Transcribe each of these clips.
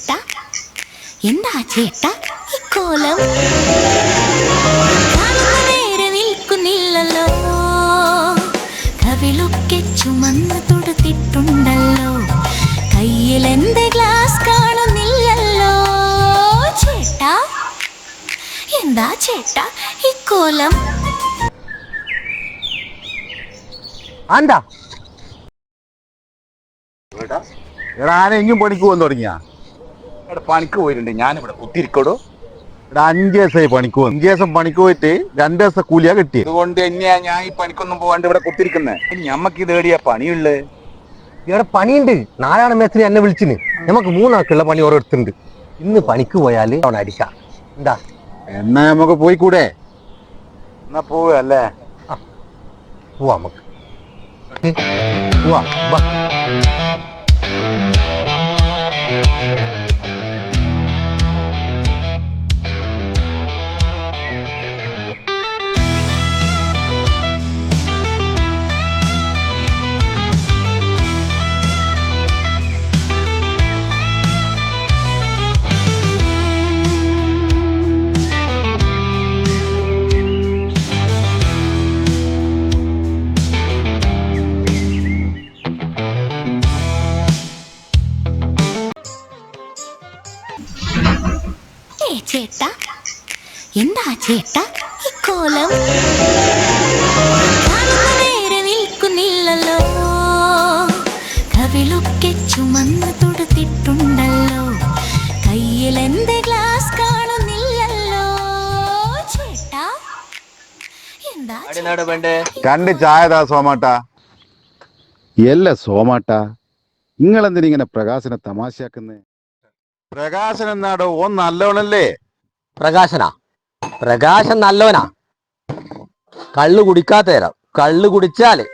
ചേട്ടാ എന്താ ചേട്ടാ ഇക്കോലം നേരെ നിൽക്കുന്നില്ലല്ലോ കവിളൊക്കെ ചുമന്ന് തൊടുത്തിട്ടുണ്ടല്ലോ കയ്യിൽ എന്റെ ഗ്ലാസ് കാണുന്നില്ലല്ലോ ചേട്ടാ എന്താ ചേട്ടാ ഇക്കോലം ആണ്ടാ ആന ഇഞ്ഞും പണിക്ക് പോകാൻ തുടങ്ങിയാ ഇവിടെ പണിക്ക് പോയിട്ടുണ്ട് ഞാനിവിടെ കുത്തിരിക്കടോ. ഇവിടെ 5 ദിവസമായി പണിക്ക് പോകും. 5 ദിവസം പണിക്ക് പോയിട്ട് 2 ദിവസം കൂലിയാ കിട്ടിയത്. അതുകൊണ്ട് തന്നെയാ ഞാൻ ഈ പണിക്കൊന്നും പോകാണ്ട് ഇവിടെ കുത്തിരിക്കുന്നത്. ഞമ്മക്ക് ഇത് ഏടിയാ പണിയുള്ളത്? ഇവിടെ പണിയുണ്ട്. 4 മേസ്ത്രി എന്നെ വിളിച്ചിന്. നമുക്ക് 3 ആൾക്കുള്ള പണി ഓരോരുത്തരുണ്ട്. ഇന്ന് പണിക്ക് പോയാൽ അവൻ അടിക്കാം. എന്താ എന്നാ നമുക്ക് പോയിക്കൂടെ? എന്നാ പോവല്ലേ? പോവാ നമുക്ക്. പോവാ ബാ. ചേട്ടാ എന്താ ചേട്ടാ ഇക്കോലം നേരെ നിൽക്കുന്നില്ലല്ലോ കവിളൊക്കെ ചുമന്ന് തൊടുത്തിട്ടുണ്ടല്ലോ കയ്യിൽ എന്റെ ഗ്ലാസ് കാണുന്നില്ലല്ലോ ചേട്ടാ എന്താ 2 ചായ താ സോമാട്ടാ. എല്ലാ സോമാട്ടാ, നിങ്ങളെന്തിനിങ്ങനെ പ്രകാശനെ തമാശയാക്കുന്നേ? പ്രകാശൻ എന്നാടോ ഓൻ നല്ലവണല്ലേ? പ്രകാശൻ നല്ലവനാ. കള്ളു കുടിക്കാത്തേരാം. കള്ളു കുടിച്ചാല്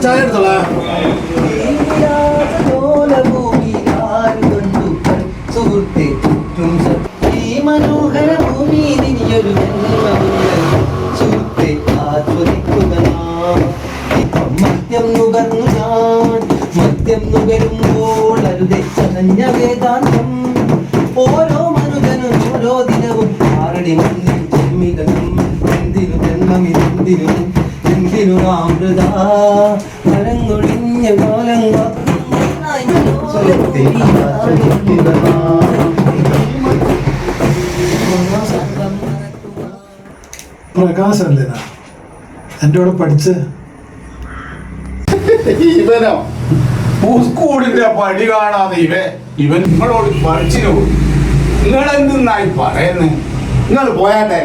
ചായ എടുത്തോളാം. ഈ മനോഹര ഭൂമിയിൽ ഇനിയൊരു സുഹൃത്തെ ആസ്വദിക്കുക മദ്യം നുകർന്നു ഞാൻ മദ്യം നുകരുമ്പോൾ അരുതെ ചതഞ്ഞ വേദാന്തം ഓരോ മനുജനും ഓരോ ദിനവും ആരടി മണ്ണിൽ ജന്മിതനും എന്തിനു ജന്മമിതെന്തിനു എന്തിനു അമൃത മരങ്ങൊഴിഞ്ഞ കാലങ്ങൾ പ്രകാശല്ലേ എൻ്റെ കൂടെ പഠിച്ച് ഇവനോ സ്കൂളിന്റെ പടി കാണാതെ ഇവൻ നിങ്ങളോട് പഠിച്ചിനു. നിങ്ങൾ എന്തിനായി പറയുന്നേ? നിങ്ങൾ പോയാട്ടെ.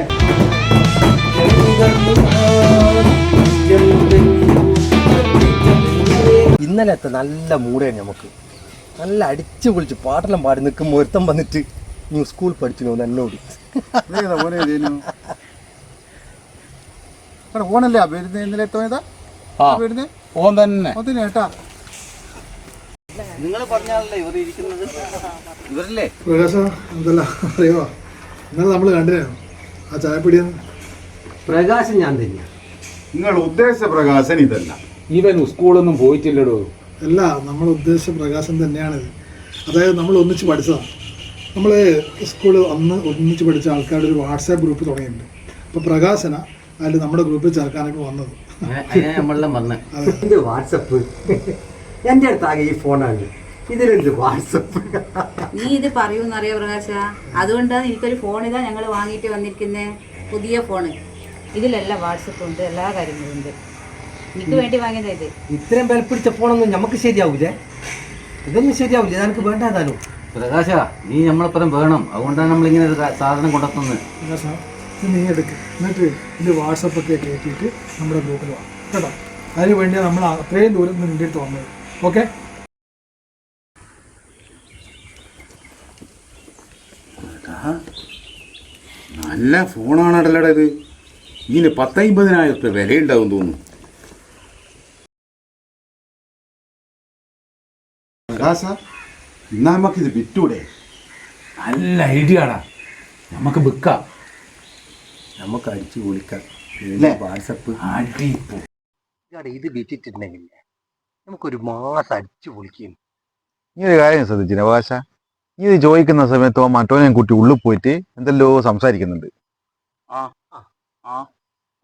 ഇന്നലത്തെ നല്ല മൂടാണ് നമുക്ക്. നല്ല അടിച്ചു പൊളിച്ച് പാട്ടെല്ലാം പാടി നിൽക്കുമ്പോൾ ഒരുത്തം വന്നിട്ട് നീ സ്കൂൾ പഠിച്ചു എന്നോട് ഓണല്ലേ വരുന്നേ തോന്നിയതാ? വരുന്നേ ഓൻ തന്നെ കേട്ടാ. നിങ്ങൾ പറഞ്ഞാലല്ലേ ഇവർ ഇരിക്കുന്നത്. ഇവരല്ലേ പ്രകാശ എന്തല്ല അറിയോ? ഇന്നലെ നമ്മൾ കണ്ടിരുന്നു ആ ചായപ്പിടിയെന്ന്. പ്രകാശം ഞാൻ തന്നെയാണ്. നിങ്ങൾ ഉദ്ദേശിച്ച പ്രകാശൻ ഇതല്ല. ഇവൻ സ്കൂളൊന്നും പോയിട്ടില്ലടോ. അല്ല, നമ്മൾ ഉദ്ദേശിച്ച പ്രകാശം തന്നെയാണിത്. അതായത് നമ്മൾ ഒന്നിച്ച് പഠിച്ചതാണ്. നമ്മൾ സ്കൂളിൽ അന്ന് ഒന്നിച്ച് പഠിച്ച ആൾക്കാരുടെ ഒരു വാട്സാപ്പ് ഗ്രൂപ്പ് തുടങ്ങിയിട്ടുണ്ട്. അപ്പോൾ പ്രകാശന അതിൽ നമ്മുടെ ഗ്രൂപ്പിൽ ചേർക്കാനൊക്കെ വന്നത്. വാട്സപ്പ് എൻ്റെ അടുത്താകെ ഈ ഫോണാണ്. ഇതിലെന്ത് വാട്സപ്പ്? നീ ഇത് പറയൂന്നറിയോ പ്രകാശ? അതുകൊണ്ടാണ് എനിക്കൊരു ഫോൺ ഇതാ ഞങ്ങൾ വാങ്ങിയിട്ട് വന്നിരിക്കുന്നത്, പുതിയ ഫോണ്. ഇതിലെല്ലാം വാട്സപ്പ് ഉണ്ട്, എല്ലാ കാര്യങ്ങളും ഉണ്ട്. എനിക്ക് വേണ്ടി വാങ്ങിയതാ ഇത്. ഇത്രയും ബലപ്പിടിച്ച ഫോണൊന്നും നമുക്ക് ശരിയാവൂലേ? ഇതൊന്നും ശരിയാവില്ല. എനിക്ക് വേണ്ടാതാനും. പ്രകാശ, നീ നമ്മളപ്പുറം വേണം. അതുകൊണ്ടാണ് നമ്മളിങ്ങനെ ഒരു സാധനം കൊണ്ടെത്തുന്നത്. പ്രകാശ ഇത് നീ എടുക്കുക, എന്നിട്ട് ഇതിൻ്റെ വാട്സപ്പൊക്കെ കയറ്റിയിട്ട് നമ്മുടെ ഗ്രൂപ്പിൽ വാ കേട്ടോ. അതിന് വേണ്ടിയാണ് നമ്മൾ അത്രയും ദൂരം നിൻ്റെ അടുത്ത് വന്നത്. ഓക്കെ? നല്ല ഫോണാണല്ലോ ഇത്. ഇതിന് 10-50,000 വിലയുണ്ടാവും തോന്നുന്നു. പ്രകാശ എന്നാ നമുക്കിത് വിറ്റൂടെ? നല്ല ഐഡിയാടാ, നമുക്ക് വിൽക്കാം. നമുക്ക് അടിച്ചു പൊളിക്കാം. വാട്സപ്പ് ഇത് വിറ്റിട്ടുണ്ടെങ്കിൽ നമുക്കൊരു മാസം അടിച്ചു പൊളിക്കും. നീ ഒരു കാര്യം ശ്രദ്ധിച്ചില്ല പ്രകാശ, നീ ഇത് ചോദിക്കുന്ന സമയത്തോ മറ്റോനെ കുട്ടി ഉള്ളിൽ പോയിട്ട് എന്തെല്ലോ സംസാരിക്കുന്നുണ്ട്.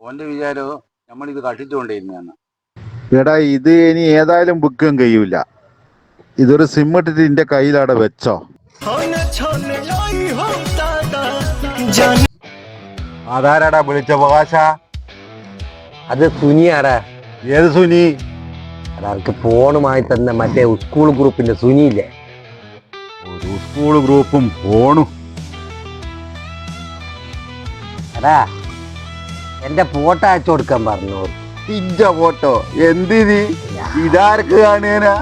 ഓന്റെ വിചാരോ നമ്മളിത് കട്ടിച്ചുകൊണ്ടിരുന്ന. എടാ ഇത് ഇനി ഏതായാലും ബുക്കും കഴിയൂല. ഇതൊരു സിം ഇട്ടിട്ട് എന്റെ കയ്യിലവിടെ വെച്ചോ. അതാരാടാ വിളിച്ച പ്രകാശ? അത് സുനിയാടാ. ഏത് സുനി? അതാർക്ക് ഫോണുമായി തന്നെ മറ്റേ സ്കൂൾ ഗ്രൂപ്പിന്റെ സുനിയില്ലേ? ഒരു സ്കൂൾ ഗ്രൂപ്പും ഫോണും. അടാ എന്റെ ഫോട്ടോ അയച്ചു കൊടുക്കാൻ പറഞ്ഞു. ഇഞ്ച ഫോട്ടോ എന്തിന്? ഇതാർക്ക് കാണുകയാ?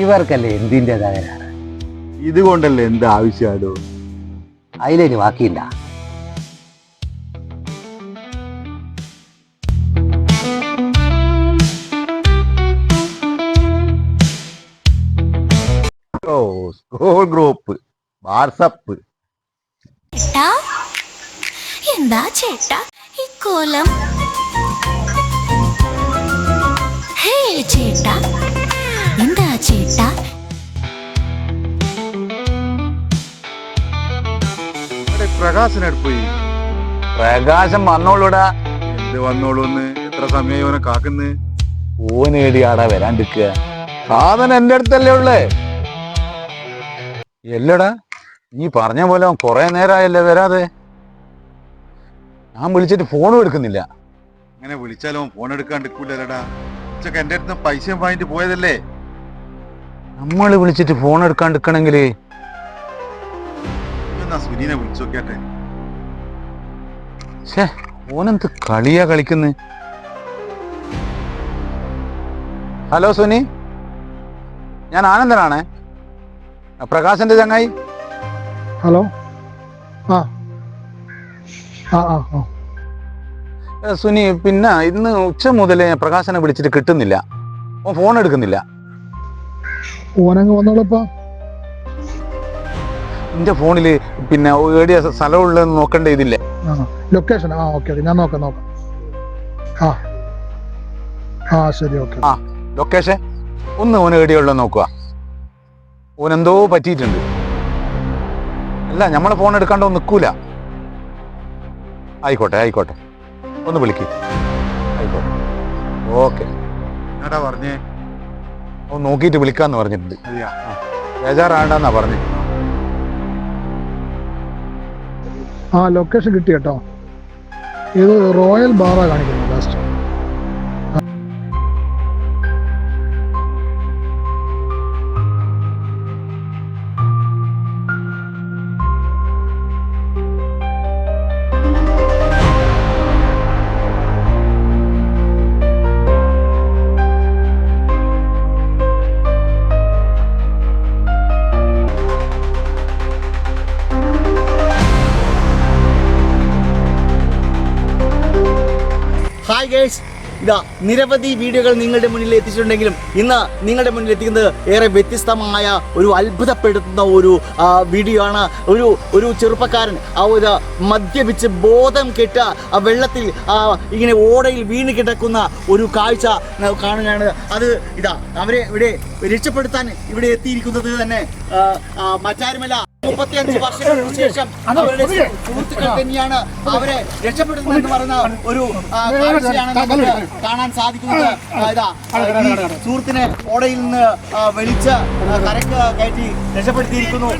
ഇവർക്കല്ലേ എന്തിന്റെ തകരാറ്? ഇതുകൊണ്ടല്ലേ എന്ത് ആവശ്യമാണോ? അതിലേന് ബാക്കിയില്ല. ഓ സ്കൂൾ ഗ്രൂപ്പ്, വാട്സപ്പ്. ചേട്ടാ എന്താ ചേട്ടാ ഈ കോലം? ഹേ ചേട്ടാ എന്താ ചേട്ടാ? പ്രകാശനെടുത്ത് പോയി. പ്രകാശം വന്നോളൂടാ. എന്ത് വന്നോളൂന്ന്? എത്ര സമയം ഓനെ കാക്കുന്ന്? ഓനേടിയാടാ വരാണ്ടിരിക്കുക. സാധനം എന്റെ അടുത്തല്ലേ ഉള്ളേ. എല്ലടാ നീ പറഞ്ഞ പോലെ കൊറേ നേരമായല്ലേ വരാതെ. ഞാൻ വിളിച്ചിട്ട് ഫോണും എടുക്കുന്നില്ല. അങ്ങനെ വിളിച്ചാലോ ഫോൺ എടുക്കാണ്ടിരിക്കൂലടാ. ഉച്ചക്ക് എന്റെ അടുത്ത് പൈസയും വാങ്ങിട്ട് പോയതല്ലേ. നമ്മൾ വിളിച്ചിട്ട് ഫോൺ എടുക്കാണ്ടിരിക്കണെങ്കില് സുനീനെ വിളിച്ചു നോക്കിയാട്ടെ. ഛേ ഓനെന്ത് കളിയാ കളിക്കുന്നത്? ഹലോ സുനി, ഞാൻ ആനന്ദനാണ്, പ്രകാശന്റെ ചങ്ങായി. ഹലോ. സുനി, പിന്നെ ഇന്ന് ഉച്ച മുതലേ പ്രകാശനെ വിളിച്ചിട്ട് കിട്ടുന്നില്ല. ഓൻ ഫോൺ എടുക്കുന്നില്ല. ഓനങ്ങ് വന്നോളപ്പാ. എന്റെ ഫോണില് പിന്നെ എവിടെയാ സ്ഥലമുള്ളതെന്ന് നോക്കണ്ട ഇതില്ലേ? ലൊക്കേഷൻ ഓക്കെ ഞാൻ നോക്കാം. ശരി ഓക്കെ. ലൊക്കേഷൻ ഒന്ന് ഓന് എവിടെയുള്ള നോക്കുക. ഓനെന്തോ പറ്റിയിട്ടുണ്ട്. അല്ല നമ്മളെ ഫോൺ എടുക്കാണ്ടോ നിൽക്കൂല. ആയിക്കോട്ടെ ഒന്ന് വിളിക്ക്. ആയിക്കോട്ടെ ഓക്കെ. എന്നാടാ പറഞ്ഞേ? ഓ നോക്കിയിട്ട് വിളിക്കാന്ന് പറഞ്ഞിട്ടുണ്ട്. ബേജാറാണ്ടെന്നാ പറഞ്ഞേ. ലൊക്കേഷൻ കിട്ടി കേട്ടോ. ഇത് റോയൽ ബാറാ കാണിക്കുന്നത് ലാസ്റ്റ്. ഹായ് ഗൈസ്, ഇതാ നിരവധി വീഡിയോകൾ നിങ്ങളുടെ മുന്നിൽ എത്തിച്ചിട്ടുണ്ടെങ്കിലും ഇന്ന് നിങ്ങളുടെ മുന്നിൽ എത്തിക്കുന്നത് ഏറെ വ്യത്യസ്തമായ ഒരു അത്ഭുതപ്പെടുത്തുന്ന ഒരു വീഡിയോ ആണ്. ഒരു ചെറുപ്പക്കാരൻ ഒരു മദ്യപിച്ച് ബോധം കെട്ട വെള്ളത്തിൽ ഇങ്ങനെ ഓടയിൽ വീണ് കിടക്കുന്ന ഒരു കാഴ്ച കാണുകയാണ്. അത് ഇതാ അവരെ ഇവിടെ രക്ഷപ്പെടുത്താൻ ഇവിടെ എത്തിയിരിക്കുന്നത് തന്നെ മറ്റാരുമല്ല, 35 വർഷങ്ങൾക്ക് ശേഷം അവരുടെ സുഹൃത്തുക്കൾ തന്നെയാണ് അവരെ രക്ഷപ്പെടുത്തുന്നതെന്ന് പറയുന്ന ഒരു കാഴ്ചയാണ് നമുക്ക് കാണാൻ സാധിക്കുന്നത്. ഇതാ ഈ സുഹൃത്തിനെ ഓടയിൽ നിന്ന് വലിച്ച് കരക്ക് കയറ്റി രക്ഷപ്പെടുത്തിയിരിക്കുന്നു.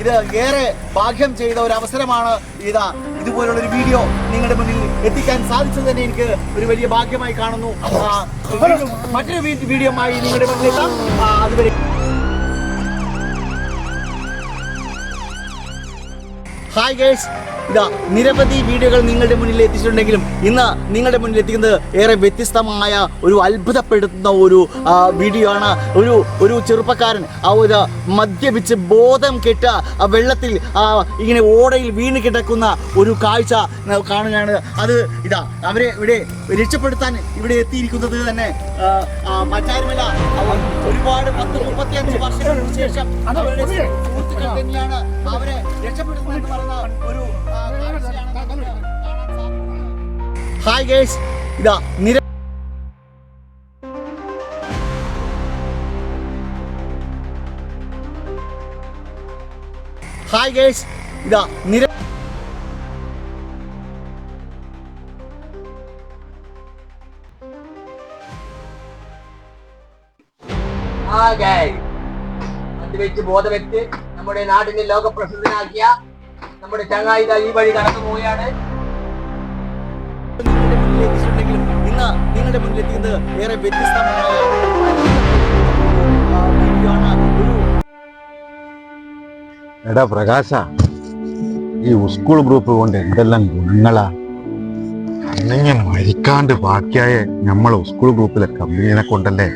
ഇത് ഏറെ ഭാഗ്യം ചെയ്ത ഒരു അവസരമാണ്. ഇതുപോലുള്ള ഒരു വീഡിയോ നിങ്ങളുടെ മുന്നിൽ എത്തിക്കാൻ സാധിച്ചത് തന്നെ എനിക്ക് ഒരു വലിയ ഭാഗ്യമായി കാണുന്നു. മറ്റൊരു വീഡിയോമായി നിങ്ങളുടെ മുന്നിലെത്താം. അതുവരെ ഹായ് ഗൈസ്, ഇതാ നിരവധി വീഡിയോകൾ നിങ്ങളുടെ മുന്നിൽ എത്തിച്ചിട്ടുണ്ടെങ്കിലും ഇന്ന് നിങ്ങളുടെ മുന്നിൽ എത്തിക്കുന്നത് ഏറെ വ്യത്യസ്തമായ ഒരു അത്ഭുതപ്പെടുത്തുന്ന ഒരു വീഡിയോ ആണ്. ഒരു ചെറുപ്പക്കാരൻ ഒരു മദ്യപിച്ച് ബോധം കെട്ട വെള്ളത്തിൽ ഇങ്ങനെ ഓടയിൽ വീണ് കിടക്കുന്ന ഒരു കാഴ്ച കാണുകയാണ്. അത് ഇതാ അവരെ ഇവിടെ രക്ഷപ്പെടുത്താൻ ഇവിടെ എത്തിയിരിക്കുന്നത് തന്നെ മറ്റാരുമല്ല, ഒരുപാട് 10-35 വർഷങ്ങൾക്ക് ശേഷം അവരുടെ സുഹൃത്തുക്കൾ തന്നെയാണ് അവരെ രക്ഷപ്പെടുത്തുന്നതെന്ന് പറയുന്ന ഒരു കാഴ്ചയാണ് കാണാൻ സാധിക്കുന്നത്. ഹായ് ഗൈസ്, ഇതാ ഹായ് ഗൈസ്, ഇതാ മദ്യപിച്ച് ബോധവെച്ച് നമ്മുടെ നാടിനെ ലോകപ്രസിദ്ധനാക്കിയ നമ്മുടെ ചങ്ങായി ഈ വഴി കടന്നു പോവുകയാണ്. ഇന്ന് നിങ്ങളുടെ മുന്നിൽ എത്തിക്കുന്നത് ഏറെ വ്യത്യസ്തമായ എടാ പ്രകാശ, ഈ സ്കൂൾ ഗ്രൂപ്പ് കൊണ്ട് എന്തെല്ലാം ഗുണങ്ങളാ. അന്നെങ്കിൽ മരിക്കാണ്ട് ബാക്കിയായ നമ്മളെ സ്കൂൾ ഗ്രൂപ്പിലെ കമ്പനീനെ കൊണ്ടല്ലേ.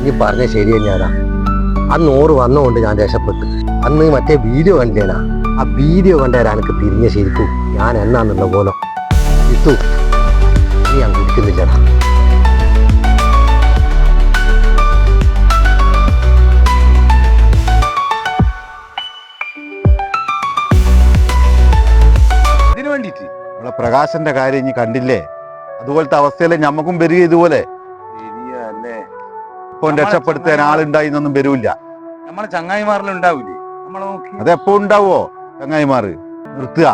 നീ പറഞ്ഞ ശരി തന്നെയാടാ. അന്ന് ഓറ് വന്നുകൊണ്ട് ഞാൻ രക്ഷപ്പെട്ടു. അന്ന് മറ്റേ വീഡിയോ കണ്ടേനാ, ആ വീഡിയോ കണ്ടേരാ എനിക്ക് തിരിഞ്ഞ ശരിക്കും ഞാൻ എന്നാന്നുള്ള പോലെ ഇത്തു നീ ഞാൻ കുടിക്കുന്നില്ലടാ. ഇതിനു വേണ്ടിട്ട് നമ്മളെ പ്രകാശന്റെ കാര്യം ഇനി കണ്ടില്ലേ, അതുപോലത്തെ അവസ്ഥയിലെ ഞമ്മക്കും വരിക ഇതുപോലെ. ശരിയല്ലേ, ഇപ്പൊ രക്ഷപ്പെടുത്താൻ ആളുണ്ടായി എന്നൊന്നും വരൂല്ല. നമ്മളെ ചങ്ങായിമാരിലും ഉണ്ടാവൂലേ, നമ്മളെ നോക്കി അതെപ്പോ ഉണ്ടാവോ ചങ്ങായിമാറ്. നിർത്തുക,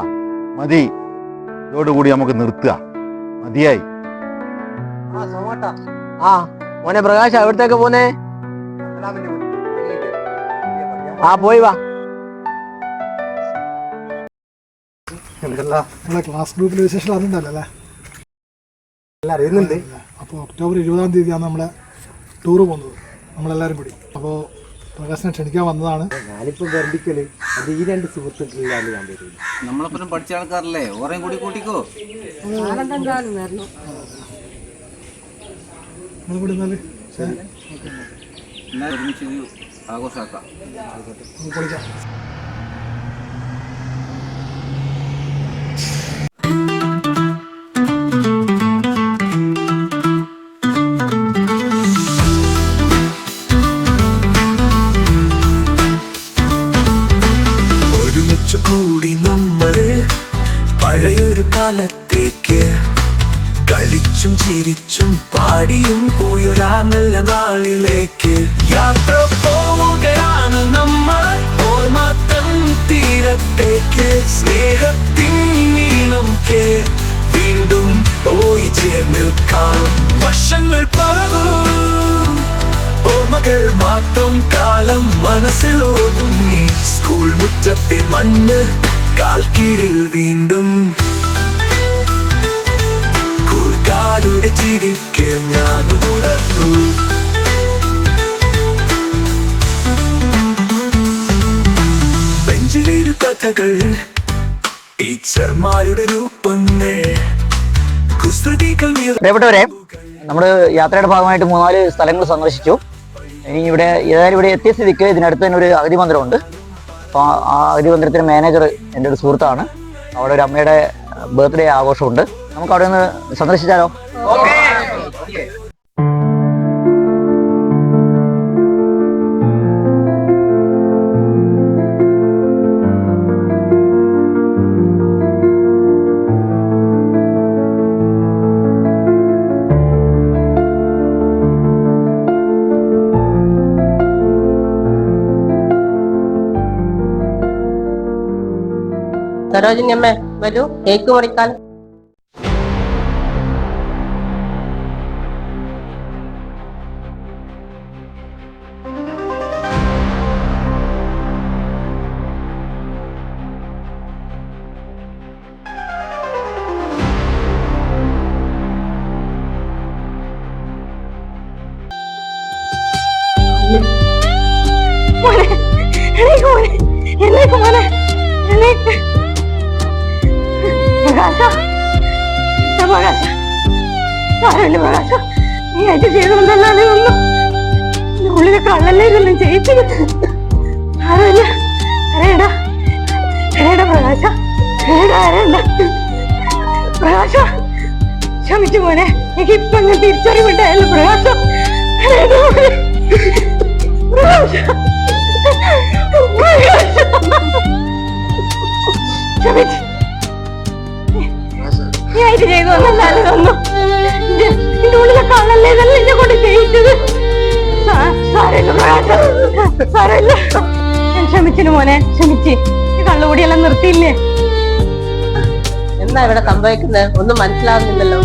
മതി. ഇതോടുകൂടി നമുക്ക് നിർത്തുക, മതിയായി. മോനെ പ്രകാശ്, എവിടത്തേക്ക് പോന്നേ? പോയി വാ. നമ്മളെ ക്ലാസ് ഗ്രൂപ്പിലെ വിശേഷം അറിയണ്ടല്ലേ? അറിയുന്നുണ്ട്. അപ്പോൾ ഒക്ടോബർ 20-ാം തീയതിയാണ് നമ്മളെ ടൂറ് പോകുന്നത്, നമ്മളെല്ലാവരും കൂടി. അപ്പോൾ പ്രകാശനെ ക്ഷണിക്കാൻ വന്നതാണ്. ഞാനിപ്പോ ഗർഭിക്കല് അത് ഈ രണ്ട് സുഹൃത്തുക്കളിലാണ് ഞാൻ വരില്ല. നമ്മളെപ്പോഴും പഠിച്ച ആൾക്കാരല്ലേ, ഓറേം കൂടി കൂട്ടിക്കോ. കൂടി ഒരുമിച്ച് ആഘോഷാക്കാം. പൊളിക്കാം. കൂടി നമ്മള് പഴയൊരു കാലത്തേക്ക് കളിച്ചും ചിരിച്ചും പാടിയും പോയൊരാ നല്ല നാളിലേക്ക് യാത്ര പോവുകയാണ് നമ്മൾ ഓർമ്മത്തൻ തീരത്തേക്ക്. സ്നേഹത്തിൻ നീളംക്ക് വീണ്ടും പോയി ചേർന്നിൽക്കാം. വർഷങ്ങൾ പറവും ഓർമ്മകൾ മാത്രം കാലം മനസ്സിൽ ഒതുങ്ങി. സ്കൂൾ മുറ്റത്തെ മണ്ണ് കാൽക്കീഴിൽ വീണ്ടും കൂട്ടുകാരുടെ ചിരിക്ക് ഞാൻ ഉണർന്നു. ബെഞ്ചിലിരു കഥകൾ, ടീച്ചർമാരുടെ രൂപങ്ങൾ, കുസൃതികൾ. പ്രിയപ്പെട്ടവരെ, നമ്മൾ യാത്രയുടെ ഭാഗമായിട്ട് 3-4 സ്ഥലങ്ങൾ സന്ദർശിച്ചു. ഇനി ഇവിടെ ഏതായാലും ഇവിടെ എത്തിയ സ്ഥിതിക്ക് ഇതിനടുത്ത് തന്നെ ഒരു അഗതി മന്ദിരമുണ്ട്. അപ്പോൾ ആ അഗതി മന്ദിരത്തിൻ്റെ മാനേജർ എൻ്റെ ഒരു സുഹൃത്താണ്. അവിടെ ഒരു അമ്മയുടെ ബർത്ത്ഡേ ആഘോഷമുണ്ട്. നമുക്ക് അവിടെ ഒന്ന് സന്ദർശിച്ചാലോ? സരോജിനി അമ്മ വരൂ, കേക്ക് മുറിക്കാൻ. പ്രകാശ പ്രകാശ സാരമില്ല പ്രകാശ നീ അത് ചെയ്തോണ്ടല്ലാതെ ഒന്നും ഉള്ളിലെ കള്ളല്ലേ ഇതൊന്നും ചെയ്യിച്ചത് സാരമില്ല കരയടാ കരയടാ പ്രകാശ കരയണ്ട പ്രകാശ ക്ഷമിച്ചു മോനെ എനിക്ക് ഇപ്പൊ ഞാൻ തിരിച്ചറിവുണ്ടായല്ലോ പ്രകാശ പ്രകാശ ക്ഷമിച്ചു നീ ആയിട്ട് ചെയ്തു വന്നല്ലാതെ ഒന്നും എന്റെ ഉള്ളിലെ കള്ളല്ലേ ഇതല്ല എന്നെ കൊണ്ട് ചെയ്യിച്ചത് സാരമില്ല പ്രകാശ സാരമില്ല ഞാൻ ക്ഷമിച്ചിന് മോനെ ക്ഷമിച്ച് ഈ കള്ളുകൂടിയെല്ലാം നിർത്തിയില്ലേ എന്താ ഇവിടെ സംഭവിക്കുന്നത് ഒന്നും മനസ്സിലാവുന്നില്ലല്ലോ.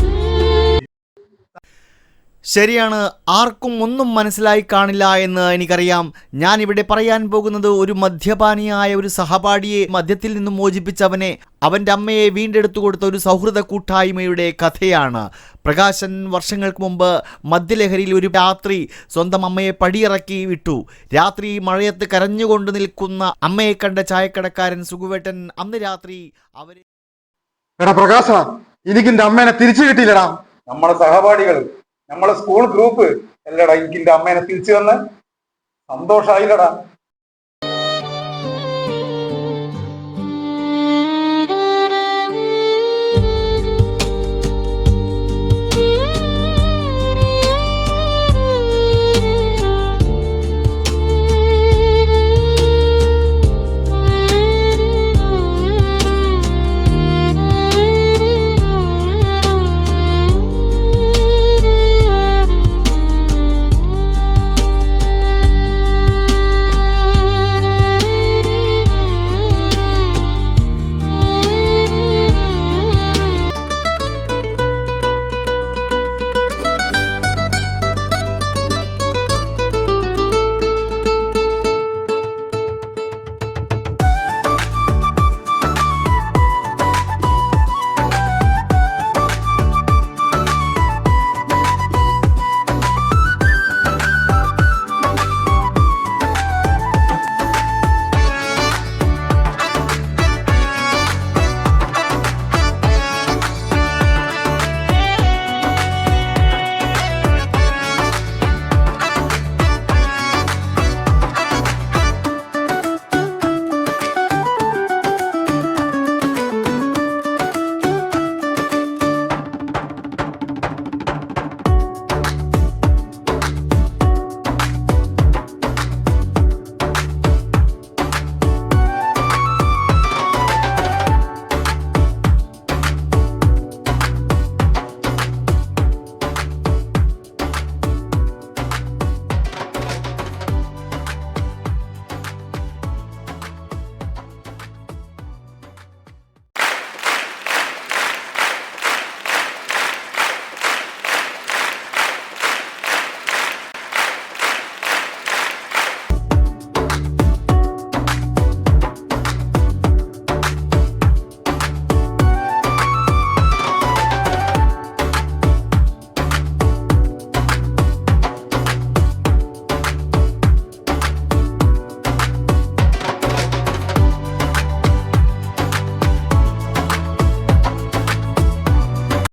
ശരിയാണ്, ആർക്കും ഒന്നും മനസ്സിലായി കാണില്ല എന്ന് എനിക്കറിയാം. ഞാൻ ഇവിടെ പറയാൻ പോകുന്നത് ഒരു മദ്യപാനിയായ ഒരു സഹപാഠിയെ മദ്യത്തിൽ നിന്നും മോചിപ്പിച്ചവനെ അവൻ്റെ അമ്മയെ വീണ്ടെടുത്തു കൊടുത്ത ഒരു സൗഹൃദ കൂട്ടായ്മയുടെ കഥയാണ്. പ്രകാശൻ വർഷങ്ങൾക്ക് മുമ്പ് മദ്യലഹരിയിൽ ഒരു രാത്രി സ്വന്തം അമ്മയെ പടിയിറക്കി വിട്ടു. രാത്രി മഴയത്ത് കരഞ്ഞുകൊണ്ട് നിൽക്കുന്ന അമ്മയെ കണ്ട ചായക്കടക്കാരൻ സുഖുവേട്ടൻ അന്ന് രാത്രി അവരെ എടാ പ്രകാശ, എനിക്ക് എന്റെ അമ്മേനെ തിരിച്ചു കിട്ടിയില്ലടാ. നമ്മളെ സഹപാഠികൾ, നമ്മളെ സ്കൂൾ ഗ്രൂപ്പ് അല്ലടാ എനിക്ക് എന്റെ അമ്മേനെ തിരിച്ചു വന്ന് സന്തോഷായില്ലടാ.